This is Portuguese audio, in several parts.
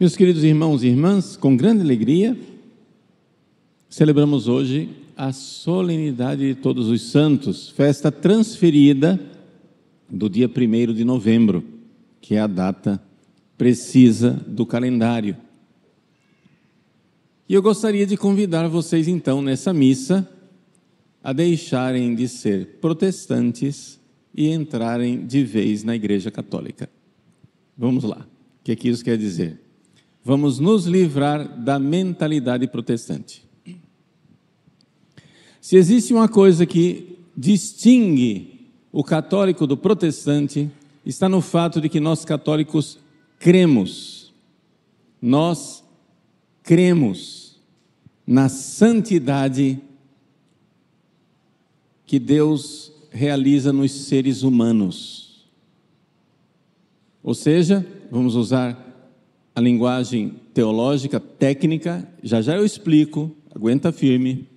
Meus queridos irmãos e irmãs, com grande alegria, celebramos hoje a solenidade de Todos os Santos, festa transferida do dia 1º de novembro, que é a data precisa do calendário. E eu gostaria de convidar vocês então nessa missa a deixarem de ser protestantes e entrarem de vez na Igreja Católica. Vamos lá, o que é que isso quer dizer? Vamos nos livrar da mentalidade protestante. Se existe uma coisa que distingue o católico do protestante, está no fato de que nós católicos cremos na santidade que Deus realiza nos seres humanos. Ou seja, vamos usar a linguagem teológica, técnica, já eu explico, aguenta firme.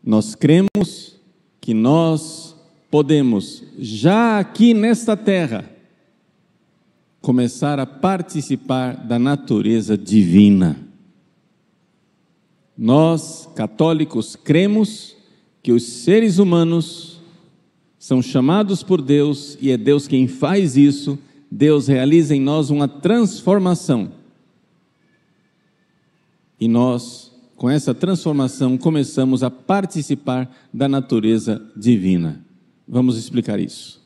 Nós cremos que nós podemos, já aqui nesta terra, começar a participar da natureza divina. Nós, católicos, cremos que os seres humanos são chamados por Deus e é Deus quem faz isso. Deus realiza em nós uma transformação. E nós, com essa transformação, começamos a participar da natureza divina. Vamos explicar isso.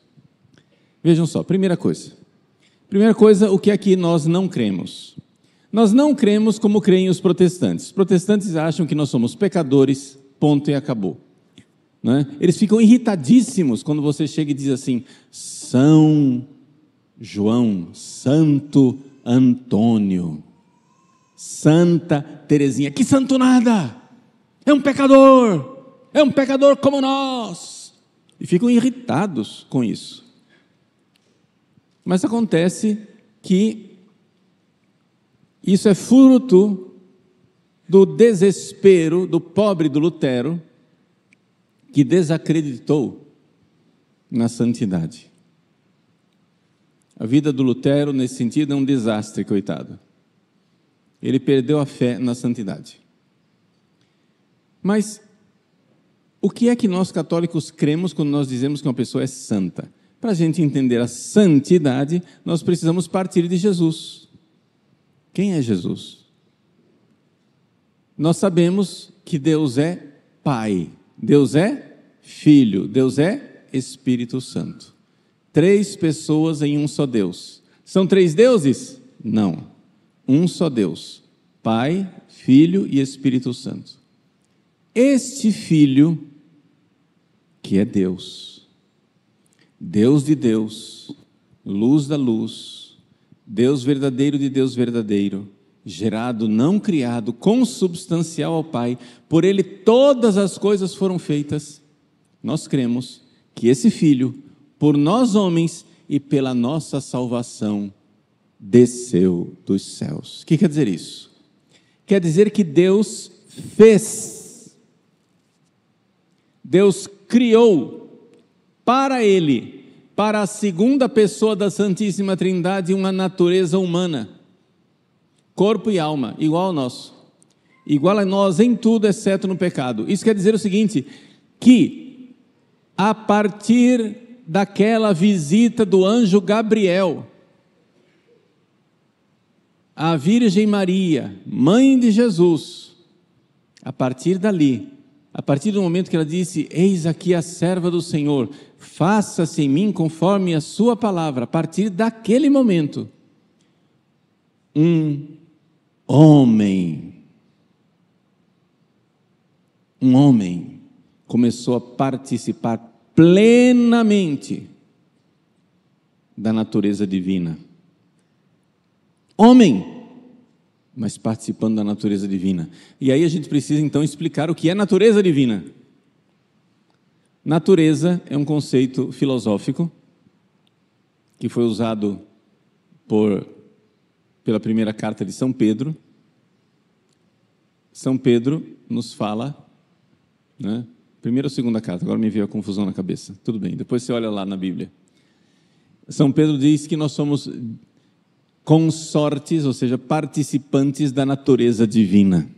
Vejam só, primeira coisa, o que aqui nós não cremos? Nós não cremos como creem os protestantes. Os protestantes acham que nós somos pecadores, ponto e acabou. Não é? Eles ficam irritadíssimos quando você chega e diz assim, São João, Santo Antônio, Santa Teresinha, que santo nada, é um pecador como nós, e ficam irritados com isso. Mas acontece que isso é fruto do desespero do pobre do Lutero, que desacreditou na santidade. A vida do Lutero, nesse sentido, é um desastre, coitado. Ele perdeu a fé na santidade. Mas o que é que nós católicos cremos quando nós dizemos que uma pessoa é santa? Para a gente entender a santidade, nós precisamos partir de Jesus. Quem é Jesus? Nós sabemos que Deus é Pai, Deus é Filho, Deus é Espírito Santo. 3 pessoas em um só Deus. São 3 deuses? Não. Um só Deus. Pai, Filho e Espírito Santo. Este Filho, que é Deus, Deus de Deus, luz da luz, Deus verdadeiro de Deus verdadeiro, gerado, não criado, consubstancial ao Pai, por Ele todas as coisas foram feitas. Nós cremos que esse Filho, por nós homens e pela nossa salvação, desceu dos céus. O que quer dizer isso? Quer dizer que Deus fez, Deus criou para Ele, para a segunda pessoa da Santíssima Trindade, uma natureza humana, corpo e alma, igual ao nosso, igual a nós em tudo, exceto no pecado. Isso quer dizer o seguinte, que a partir daquela visita do anjo Gabriel à Virgem Maria, mãe de Jesus, a partir dali, a partir do momento que ela disse, eis aqui a serva do Senhor, faça-se em mim conforme a sua palavra, a partir daquele momento, um homem começou a participar plenamente da natureza divina. Homem, mas participando da natureza divina. E aí a gente precisa então explicar o que é natureza divina. Natureza é um conceito filosófico que foi usado pela primeira carta de São Pedro. São Pedro nos fala, né? Primeira ou segunda carta, agora me veio a confusão na cabeça. Tudo bem, depois você olha lá na Bíblia. São Pedro diz que nós somos consortes, ou seja, participantes da natureza divina.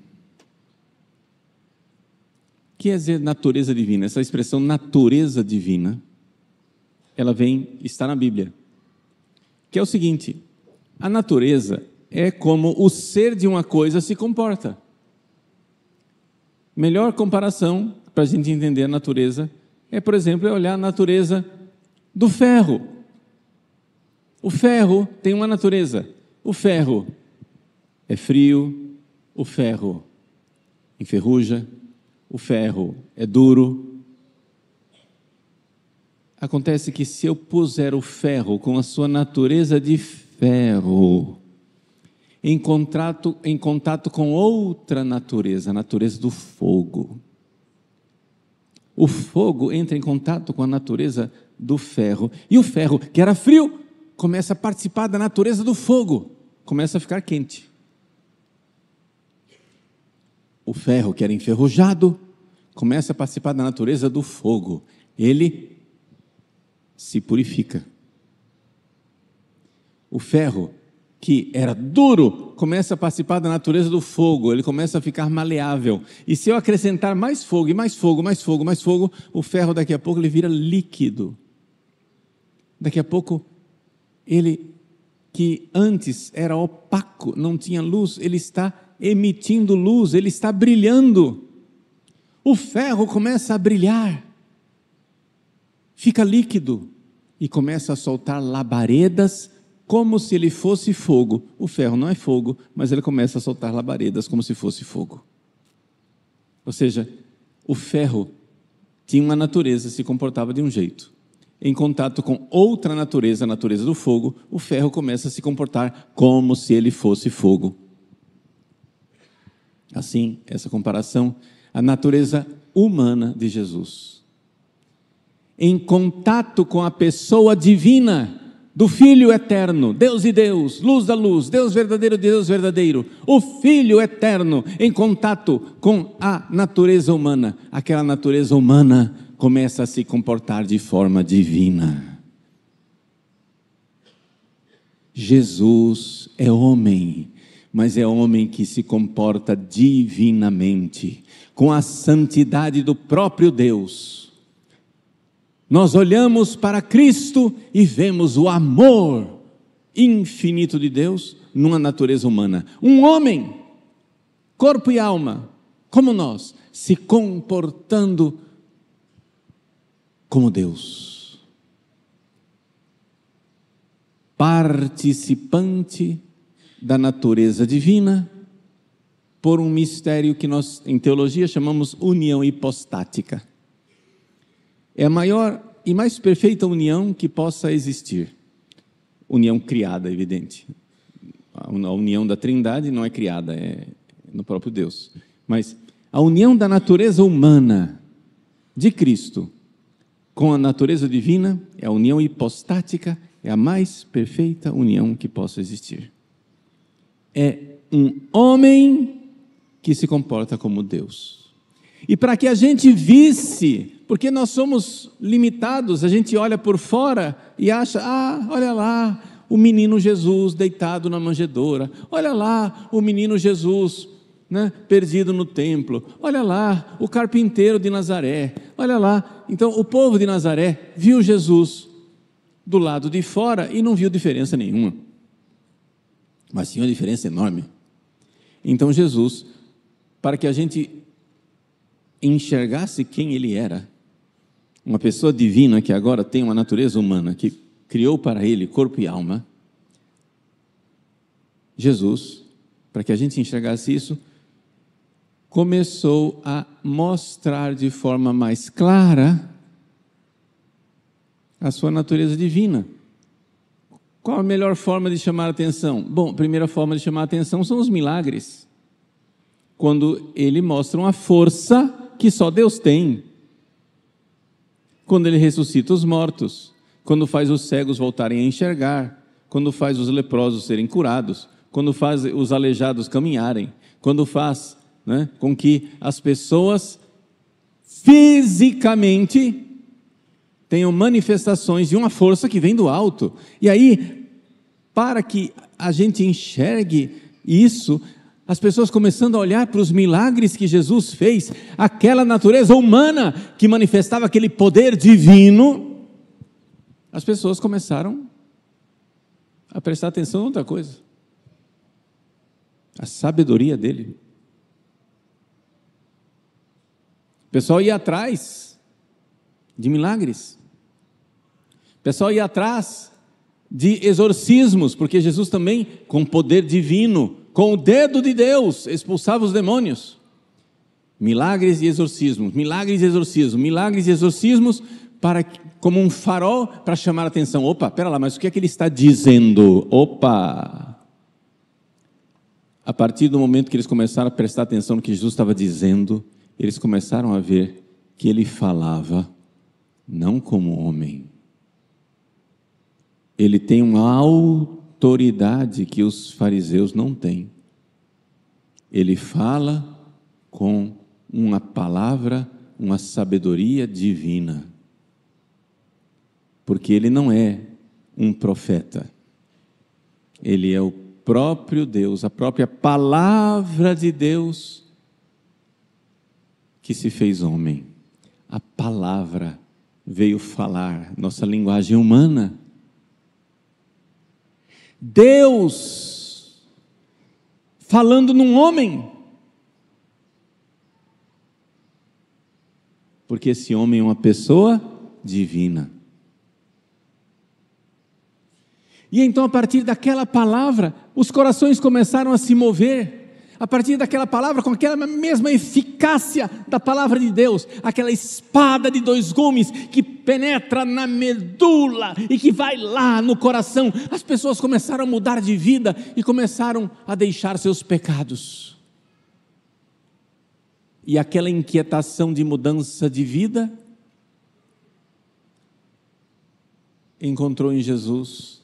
O que é dizer natureza divina? Essa expressão natureza divina, ela está na Bíblia, que é o seguinte: a natureza é como o ser de uma coisa se comporta. Melhor comparação para a gente entender a natureza é, por exemplo, olhar a natureza do ferro. O ferro tem uma natureza. O ferro é frio, o ferro enferruja, o ferro é duro. Acontece que se eu puser o ferro com a sua natureza de ferro em contato com outra natureza, a natureza do fogo, o fogo entra em contato com a natureza do ferro, e o ferro, que era frio, começa a participar da natureza do fogo, começa a ficar quente. O ferro, que era enferrujado, começa a participar da natureza do fogo, ele se purifica. O ferro, que era duro, começa a participar da natureza do fogo, ele começa a ficar maleável. E se eu acrescentar mais fogo, e mais fogo, mais fogo, mais fogo, o ferro daqui a pouco ele vira líquido. Daqui a pouco, ele, que antes era opaco, não tinha luz, ele está emitindo luz, ele está brilhando. O ferro começa a brilhar, fica líquido e começa a soltar labaredas como se ele fosse fogo. O ferro não é fogo, mas ele começa a soltar labaredas como se fosse fogo. Ou seja, o ferro tinha uma natureza, se comportava de um jeito. Em contato com outra natureza, a natureza do fogo, o ferro começa a se comportar como se ele fosse fogo. Assim, essa comparação, a natureza humana de Jesus. Em contato com a pessoa divina do Filho eterno, Deus e Deus, luz da luz, Deus verdadeiro de Deus verdadeiro, o Filho eterno em contato com a natureza humana, aquela natureza humana começa a se comportar de forma divina. Jesus é homem, mas é homem que se comporta divinamente, com a santidade do próprio Deus. Nós olhamos para Cristo e vemos o amor infinito de Deus numa natureza humana. Um homem, corpo e alma, como nós, se comportando como Deus. Participante da natureza divina por um mistério que nós, em teologia, chamamos união hipostática. É a maior e mais perfeita união que possa existir. União criada, evidente. A união da Trindade não é criada, é no próprio Deus. Mas a união da natureza humana de Cristo com a natureza divina é a união hipostática, é a mais perfeita união que possa existir. É um homem que se comporta como Deus. E para que a gente visse, porque nós somos limitados, a gente olha por fora e acha, olha lá, o menino Jesus deitado na manjedoura, olha lá, o menino Jesus, né, perdido no templo, olha lá, o carpinteiro de Nazaré, olha lá. Então o povo de Nazaré viu Jesus do lado de fora e não viu diferença nenhuma, mas tinha uma diferença enorme. Então Jesus, para que a gente enxergasse quem ele era, uma pessoa divina que agora tem uma natureza humana, que criou para ele corpo e alma, Jesus, para que a gente enxergasse isso, começou a mostrar de forma mais clara a sua natureza divina. Qual a melhor forma de chamar a atenção? Bom, a primeira forma de chamar a atenção são os milagres. Quando ele mostra uma força que só Deus tem. Quando ele ressuscita os mortos, quando faz os cegos voltarem a enxergar, quando faz os leprosos serem curados, quando faz os aleijados caminharem, quando faz, né, com que as pessoas fisicamente tenham manifestações de uma força que vem do alto. E aí, para que a gente enxergue isso, as pessoas começando a olhar para os milagres que Jesus fez, aquela natureza humana que manifestava aquele poder divino, as pessoas começaram a prestar atenção em outra coisa, a sabedoria dele. O pessoal ia atrás de milagres, o pessoal ia atrás de exorcismos, porque Jesus também, com poder divino, com o dedo de Deus, expulsava os demônios. Milagres e exorcismos, milagres e exorcismos, milagres e exorcismos, como um farol para chamar a atenção. Opa, pera lá, mas o que é que ele está dizendo? Opa! A partir do momento que eles começaram a prestar atenção no que Jesus estava dizendo, eles começaram a ver que ele falava não como homem. Ele tem uma autoridade que os fariseus não têm. Ele fala com uma palavra, uma sabedoria divina. Porque ele não é um profeta. Ele é o próprio Deus, a própria palavra de Deus que se fez homem. A palavra veio falar nossa linguagem humana. Deus falando num homem, porque esse homem é uma pessoa divina. E então, a partir daquela palavra, os corações começaram a se mover. A partir daquela palavra, com aquela mesma eficácia da palavra de Deus, aquela espada de 2 gumes que penetra na medula e que vai lá no coração, as pessoas começaram a mudar de vida e começaram a deixar seus pecados. E aquela inquietação de mudança de vida encontrou em Jesus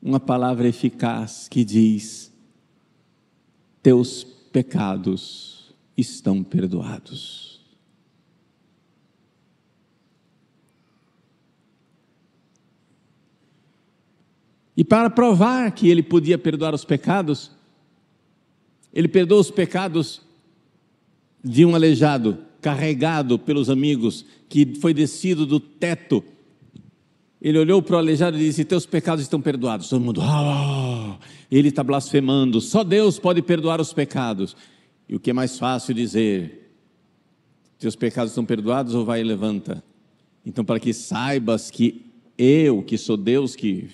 uma palavra eficaz que diz: teus pecados estão perdoados. E para provar que ele podia perdoar os pecados, ele perdoou os pecados de um aleijado, carregado pelos amigos, que foi descido do teto. Ele olhou para o aleijado e disse: teus pecados estão perdoados. Todo mundo, ele está blasfemando, só Deus pode perdoar os pecados. E o que é mais fácil dizer: teus pecados estão perdoados, ou vai e levanta. Então, para que saibas que eu, que sou Deus, que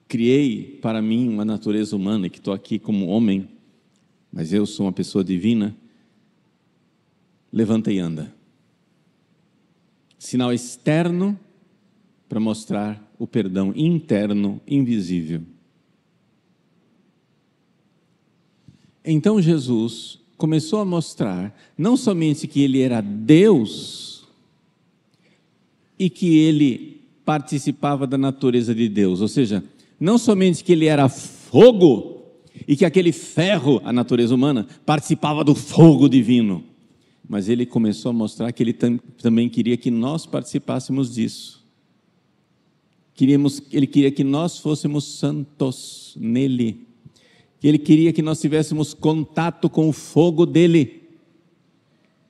criei para mim uma natureza humana, e que estou aqui como homem, mas eu sou uma pessoa divina, levanta e anda. Sinal externo para mostrar o perdão interno, invisível. Então Jesus começou a mostrar não somente que ele era Deus e que ele participava da natureza de Deus, ou seja, não somente que ele era fogo e que aquele ferro, a natureza humana, participava do fogo divino, mas ele começou a mostrar que ele também queria que nós participássemos disso. Ele queria que nós fôssemos santos nele, que ele queria que nós tivéssemos contato com o fogo dele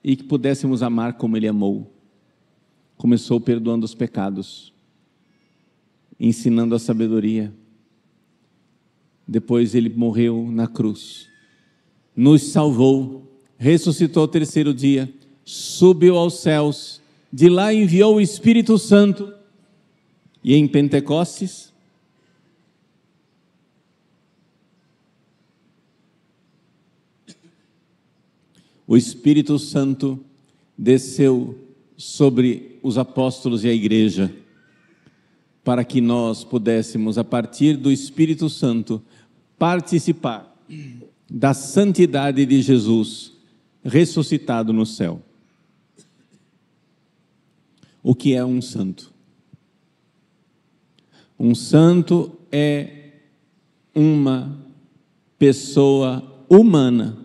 e que pudéssemos amar como ele amou. Começou perdoando os pecados, ensinando a sabedoria. Depois ele morreu na cruz, nos salvou, ressuscitou ao 3º dia, subiu aos céus, de lá enviou o Espírito Santo. E em Pentecostes, o Espírito Santo desceu sobre os apóstolos e a igreja, para que nós pudéssemos, a partir do Espírito Santo, participar da santidade de Jesus ressuscitado no céu. O que é um santo? Um santo é uma pessoa humana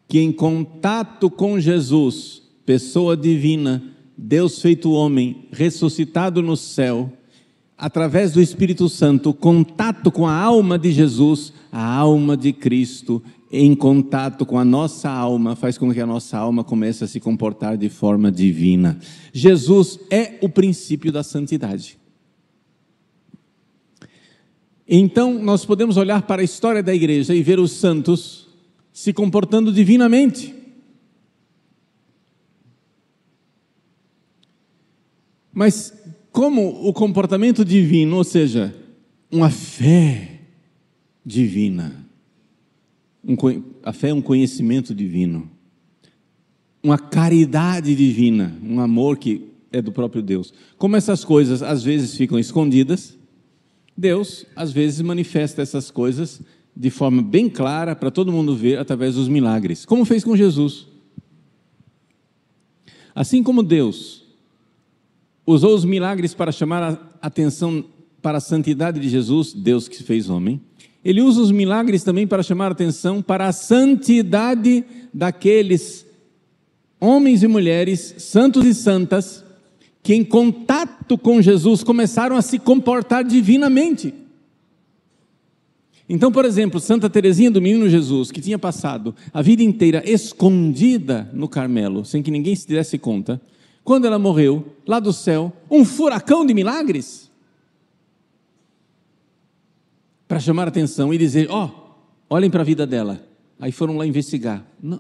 que, em contato com Jesus, pessoa divina, Deus feito homem, ressuscitado no céu, através do Espírito Santo, o contato com a alma de Jesus, a alma de Cristo, em contato com a nossa alma, faz com que a nossa alma comece a se comportar de forma divina. Jesus é o princípio da santidade. Então, nós podemos olhar para a história da igreja e ver os santos se comportando divinamente. Mas como o comportamento divino, ou seja, uma fé divina, a fé é um conhecimento divino, uma caridade divina, um amor que é do próprio Deus. Como essas coisas às vezes ficam escondidas, Deus às vezes manifesta essas coisas de forma bem clara para todo mundo ver através dos milagres, como fez com Jesus. Assim como Deus usou os milagres para chamar a atenção para a santidade de Jesus, Deus que se fez homem, Ele usa os milagres também para chamar a atenção para a santidade daqueles homens e mulheres, santos e santas, que em contato com Jesus começaram a se comportar divinamente. Então, por exemplo, Santa Teresinha do Menino Jesus, que tinha passado a vida inteira escondida no Carmelo, sem que ninguém se desse conta, quando ela morreu, lá do céu, um furacão de milagres, para chamar a atenção e dizer, olhem para a vida dela. Aí foram lá investigar. Não,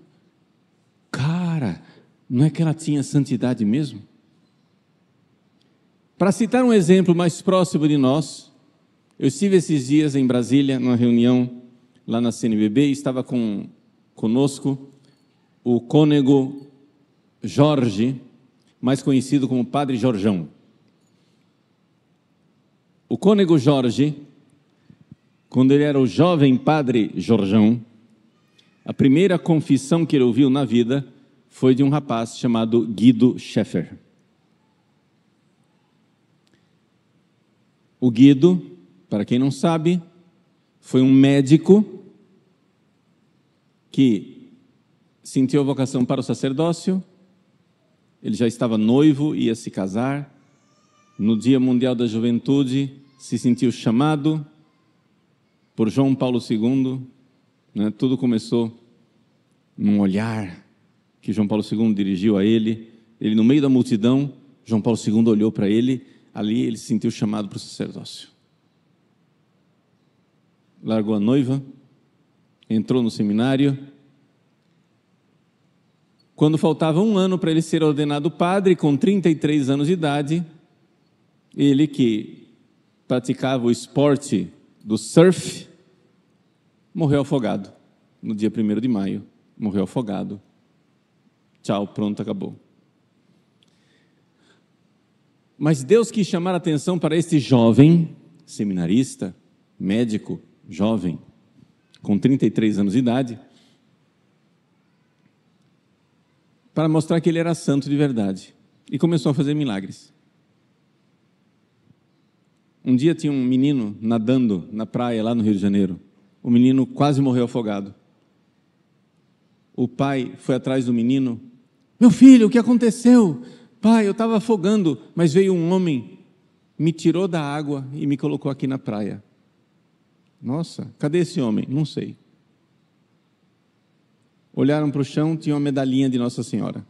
cara, não é que ela tinha santidade mesmo? Para citar um exemplo mais próximo de nós, eu estive esses dias em Brasília, numa reunião lá na CNBB, e estava conosco o cônego Jorge, mais conhecido como Padre Jorjão. O cônego Jorge, quando ele era o jovem Padre Jorjão, a primeira confissão que ele ouviu na vida foi de um rapaz chamado Guido Schaeffer. O Guido, para quem não sabe, foi um médico que sentiu a vocação para o sacerdócio. Ele já estava noivo, ia se casar. No Dia Mundial da Juventude, se sentiu chamado por João Paulo II. Tudo começou num olhar que João Paulo II dirigiu a ele. Ele, no meio da multidão, João Paulo II olhou para ele. Ali ele se sentiu chamado para o sacerdócio. Largou a noiva, entrou no seminário. Quando faltava um ano para ele ser ordenado padre, com 33 anos de idade, ele que praticava o esporte do surf, morreu afogado. No dia 1º de maio, morreu afogado. Tchau, pronto, acabou. Mas Deus quis chamar a atenção para este jovem, seminarista, médico, jovem, com 33 anos de idade, para mostrar que ele era santo de verdade. E começou a fazer milagres. Um dia tinha um menino nadando na praia lá no Rio de Janeiro. O menino quase morreu afogado. O pai foi atrás do menino. Meu filho, o que aconteceu? Pai, eu estava afogando, mas veio um homem, me tirou da água e me colocou aqui na praia. Nossa, cadê esse homem? Não sei. Olharam para o chão, tinha uma medalhinha de Nossa Senhora.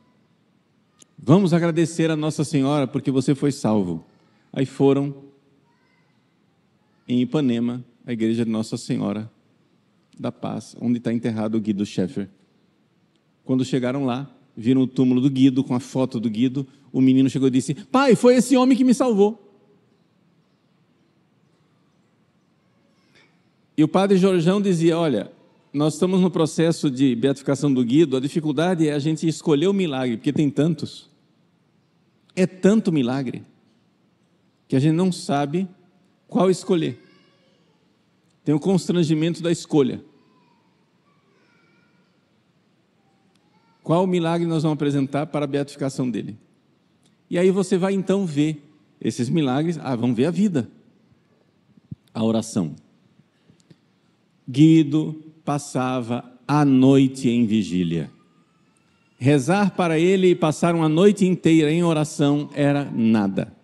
Vamos agradecer a Nossa Senhora porque você foi salvo. Aí foram em Ipanema, a igreja de Nossa Senhora da Paz, onde está enterrado o Guido Schaeffer. Quando chegaram lá, viram o túmulo do Guido, com a foto do Guido, o menino chegou e disse, pai, foi esse homem que me salvou. E o padre Jorjão dizia, olha, nós estamos no processo de beatificação do Guido, a dificuldade é a gente escolher o milagre, porque tem tantos. É tanto milagre, que a gente não sabe qual escolher. Tem o constrangimento da escolha. Qual milagre nós vamos apresentar para a beatificação dele? E aí você vai então ver esses milagres, vamos ver a vida, a oração. Guido passava a noite em vigília. Rezar para ele e passar uma noite inteira em oração era nada.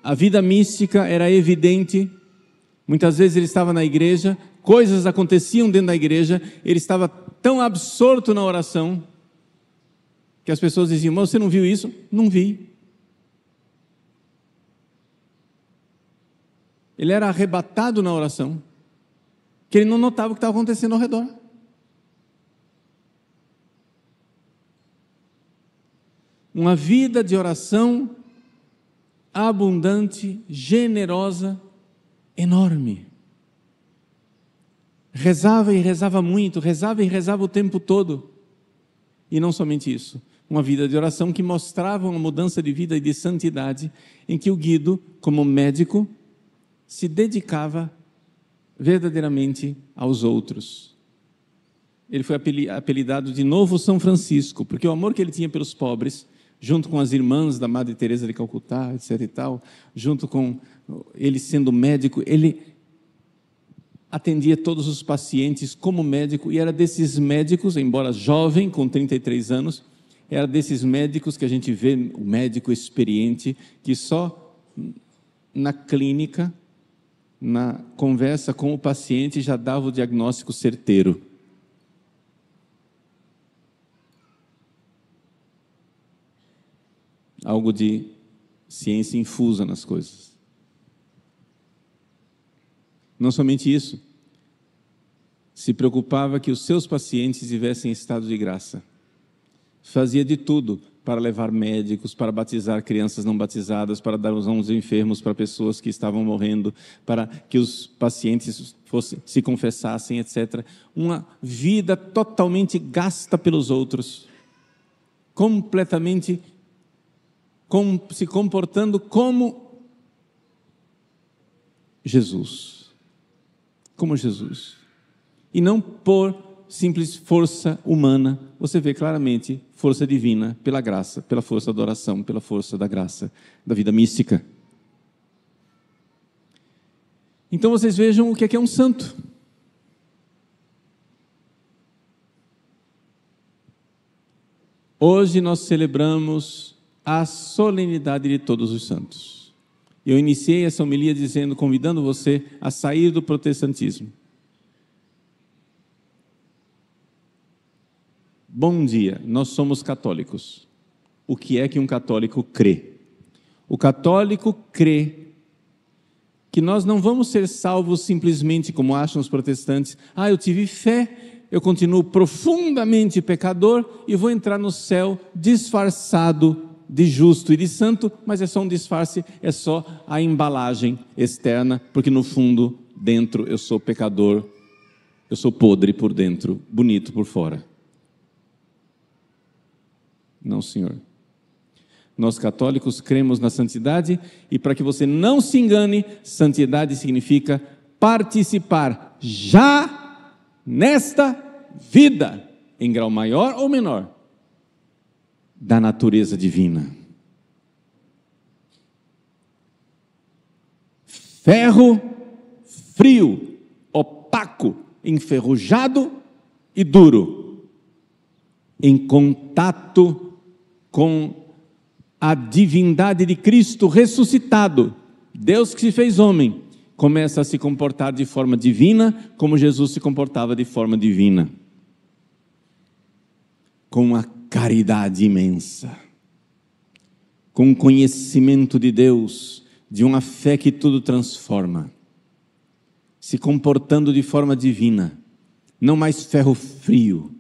a vida mística era evidente. Muitas vezes ele estava na igreja, coisas aconteciam dentro da igreja, ele estava tão absorto na oração, que as pessoas diziam: mas você não viu isso? Não vi. Ele era arrebatado na oração, que ele não notava o que estava acontecendo ao redor. Uma vida de oração abundante, generosa, enorme. Rezava e rezava muito, rezava e rezava o tempo todo. E não somente isso, uma vida de oração que mostrava uma mudança de vida e de santidade, em que o Guido, como médico, se dedicava verdadeiramente aos outros. Ele foi apelidado de Novo São Francisco, porque o amor que ele tinha pelos pobres, junto com as irmãs da Madre Teresa de Calcutá, etc. e tal, junto com ele sendo médico, ele atendia todos os pacientes como médico, e era desses médicos, embora jovem, com 33 anos, era desses médicos que a gente vê, o médico experiente, que só na clínica, na conversa com o paciente, já dava o diagnóstico certeiro. Algo de ciência infusa nas coisas. Não somente isso, se preocupava que os seus pacientes estivessem em estado de graça. Fazia de tudo para levar médicos, para batizar crianças não batizadas, para dar os mãos enfermos para pessoas que estavam morrendo, para que os pacientes se confessassem, etc. Uma vida totalmente gasta pelos outros, completamente se comportando como Jesus. Como Jesus. E não por simples força humana. Você vê claramente força divina pela graça, pela força da oração, pela força da graça, da vida mística. Então vocês vejam o que é um santo. Hoje nós celebramos a solenidade de todos os santos. Eu iniciei essa homilia convidando você a sair do protestantismo. Bom dia, nós somos católicos. O que é que um católico crê? O católico crê que nós não vamos ser salvos simplesmente como acham os protestantes. Eu tive fé, eu continuo profundamente pecador e vou entrar no céu disfarçado de justo e de santo, mas é só um disfarce, é só a embalagem externa, porque no fundo, dentro, eu sou pecador, eu sou podre por dentro, bonito por fora. Não, senhor. Nós católicos cremos na santidade, e para que você não se engane, santidade significa participar já nesta vida, em grau maior ou menor, da natureza divina. Ferro frio, opaco, enferrujado e duro, em contato com a divindade de Cristo ressuscitado, Deus que se fez homem, começa a se comportar de forma divina, como Jesus se comportava de forma divina, com uma caridade imensa, com um conhecimento de Deus, de uma fé que tudo transforma, se comportando de forma divina, não mais ferro frio,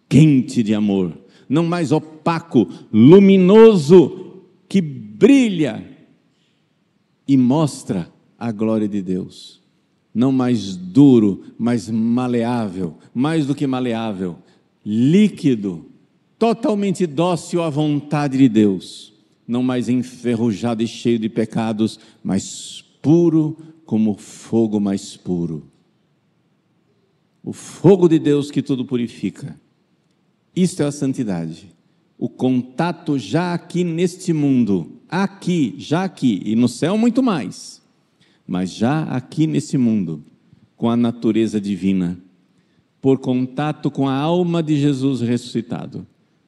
quente de amor, não mais opaco, luminoso, que brilha e mostra a glória de Deus, não mais duro, mas maleável, mais do que maleável, líquido, totalmente dócil à vontade de Deus, não mais enferrujado e cheio de pecados, mas puro como o fogo mais puro. O fogo de Deus que tudo purifica. Isto é a santidade. O contato já aqui neste mundo, já aqui, e no céu muito mais, mas já aqui nesse mundo, com a natureza divina, por contato com a alma de Jesus ressuscitado.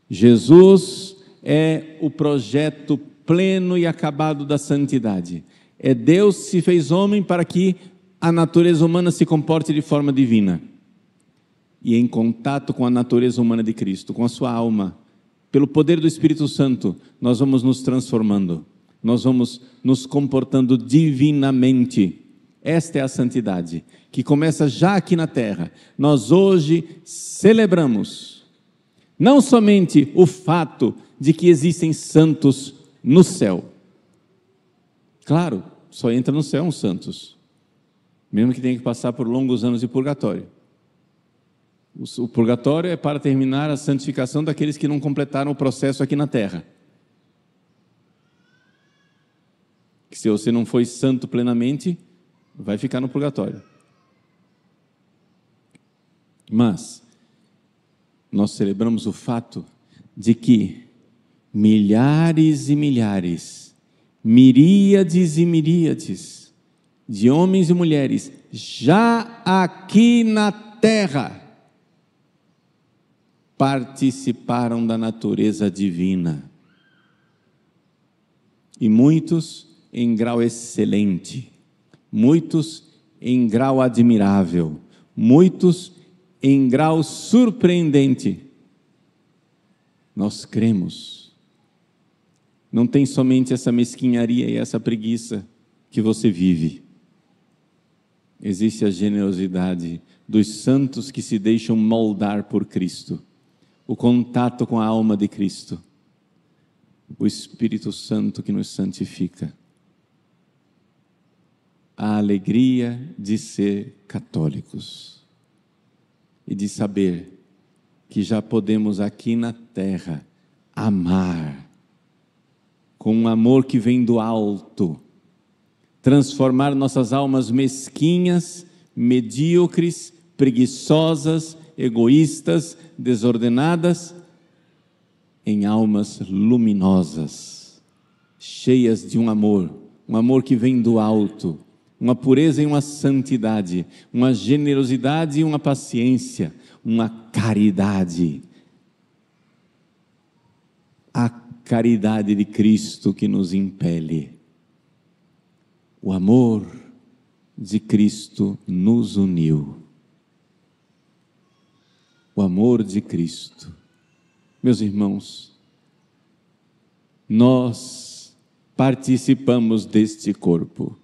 Jesus é o projeto pleno e acabado da santidade. É Deus se fez homem para que a natureza humana se comporte de forma divina. E em contato com a natureza humana de Cristo, com a sua alma, pelo poder do Espírito Santo, nós vamos nos transformando, nós vamos nos comportando divinamente. Esta é a santidade, que começa já aqui na terra. Nós hoje celebramos, não somente o fato de que existem santos no céu. Claro, só entra no céu uns santos, mesmo que tenha que passar por longos anos de purgatório. O purgatório é para terminar a santificação daqueles que não completaram o processo aqui na terra. Que se você não foi santo plenamente, vai ficar no purgatório. Mas nós celebramos o fato de que milhares e milhares, miríades e miríades de homens e mulheres já aqui na terra participaram da natureza divina. E muitos em grau excelente, muitos em grau admirável, muitos em grau surpreendente. Nós cremos. Não tem somente essa mesquinharia e essa preguiça que você vive. Existe a generosidade dos santos que se deixam moldar por Cristo. O contato com a alma de Cristo, o Espírito Santo que nos santifica, a alegria de ser católicos e de saber que já podemos aqui na terra amar com um amor que vem do alto, transformar nossas almas mesquinhas, medíocres, preguiçosas, egoístas, desordenadas, em almas luminosas, cheias de um amor que vem do alto, uma pureza e uma santidade, uma generosidade e uma paciência, uma caridade. A caridade de Cristo que nos impele. O amor de Cristo nos uniu. O amor de Cristo. Meus irmãos, nós participamos deste corpo.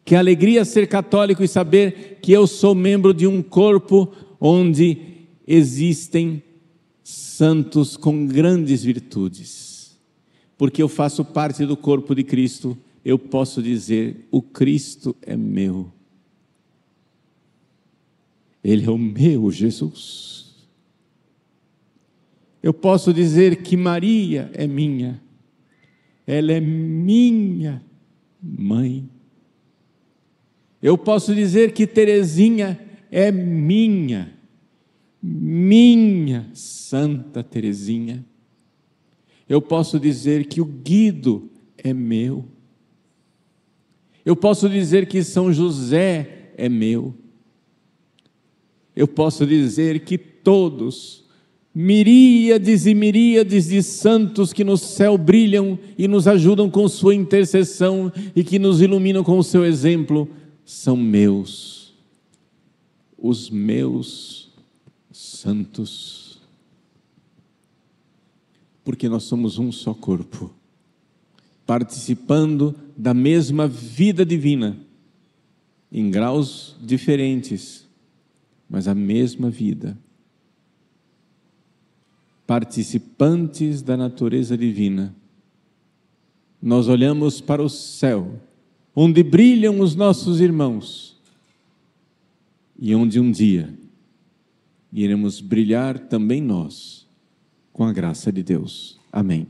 Que alegria ser católico e saber que eu sou membro de um corpo onde existem santos com grandes virtudes. Porque eu faço parte do corpo de Cristo, eu posso dizer: o Cristo é meu. Ele é o meu Jesus. Eu posso dizer que Maria é minha. Ela é minha mãe. Eu posso dizer que Teresinha é minha Santa Teresinha. Eu posso dizer que o Guido é meu. Eu posso dizer que São José é meu. Eu posso dizer que todos, miríades e miríades de santos que no céu brilham e nos ajudam com sua intercessão e que nos iluminam com o seu exemplo, são meus, os meus santos. Porque nós somos um só corpo, participando da mesma vida divina, em graus diferentes, mas a mesma vida, participantes da natureza divina. Nós olhamos para o céu, onde brilham os nossos irmãos, e onde um dia iremos brilhar também nós, com a graça de Deus. Amém.